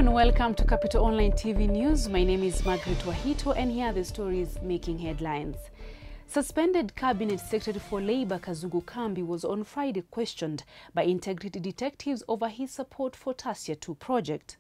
and welcome to Capital Online TV News. My name is Margaret Wahito and here are the stories making headlines. Suspended Cabinet Secretary for Labour Kazugu Kambi was on Friday questioned by integrity detectives over his support for Tasia 2 project.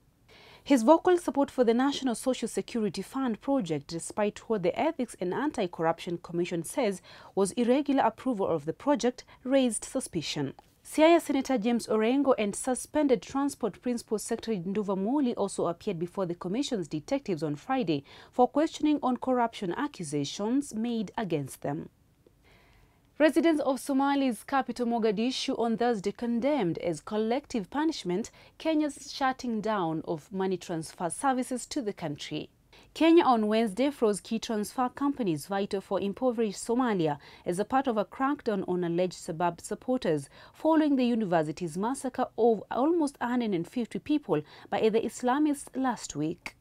His vocal support for the National Social Security Fund project, despite what the Ethics and Anti-Corruption Commission says was irregular approval of the project, raised suspicion. Siaya Senator James Orengo and suspended Transport Principal Secretary Nduva Muli also appeared before the Commission's detectives on Friday for questioning on corruption accusations made against them. Residents of Somalia's capital Mogadishu on Thursday condemned as collective punishment Kenya's shutting down of money transfer services to the country. Kenya on Wednesday froze key transfer companies vital for impoverished Somalia as a part of a crackdown on alleged Sabab supporters following the university's massacre of almost 150 people by the Islamists last week.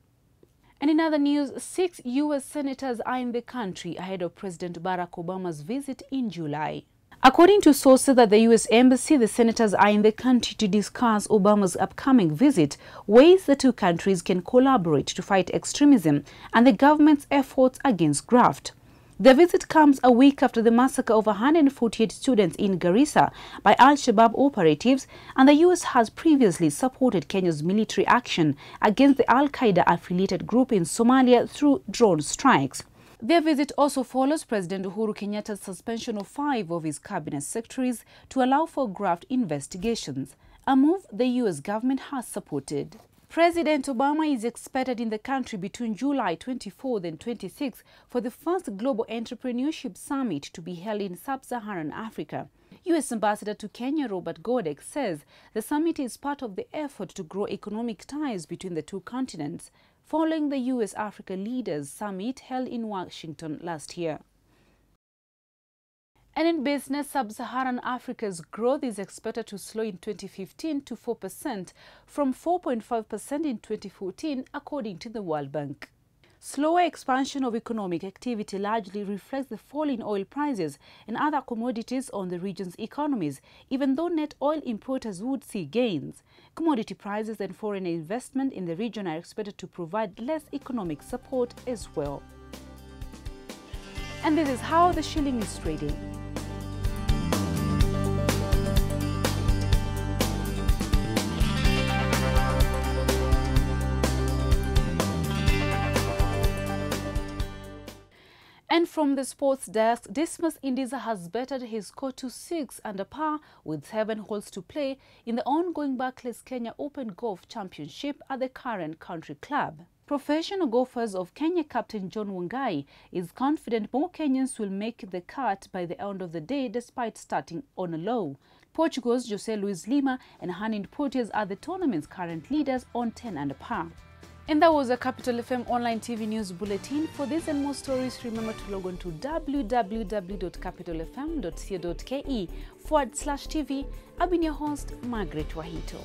And in other news, 6 U.S. senators are in the country ahead of President Barack Obama's visit in July. According to sources at the U.S. Embassy, the senators are in the country to discuss Obama's upcoming visit, ways the two countries can collaborate to fight extremism, and the government's efforts against graft. The visit comes a week after the massacre of 148 students in Garissa by Al-Shabaab operatives, and the U.S. has previously supported Kenya's military action against the Al-Qaeda-affiliated group in Somalia through drone strikes. Their visit also follows President Uhuru Kenyatta's suspension of 5 of his cabinet secretaries to allow for graft investigations, a move the U.S. government has supported. President Obama is expected in the country between July 24th and 26th for the first Global Entrepreneurship Summit to be held in sub-Saharan Africa. U.S. Ambassador to Kenya Robert Godek says the summit is part of the effort to grow economic ties between the two continents, following the U.S. Africa Leaders Summit held in Washington last year. And in business, sub-Saharan Africa's growth is expected to slow in 2015 to 4% from 4.5% in 2014, according to the World Bank. Slower expansion of economic activity largely reflects the fall in oil prices and other commodities on the region's economies, even though net oil importers would see gains. Commodity prices and foreign investment in the region are expected to provide less economic support as well. And this is how the shilling is trading. And from the sports desk, Dismas Indiza has bettered his score to 6 under par with 7 holes to play in the ongoing Barclays Kenya Open Golf Championship at the current country club. Professional golfers of Kenya captain John Wangai is confident more Kenyans will make the cut by the end of the day despite starting on a low. Portugal's Jose Luis Lima and Hanind Porteous are the tournament's current leaders on 10 under par. And that was a Capital FM Online TV News Bulletin. For this and more stories, remember to log on to www.capitalfm.co.ke/TV. I've been your host, Margaret Wahito.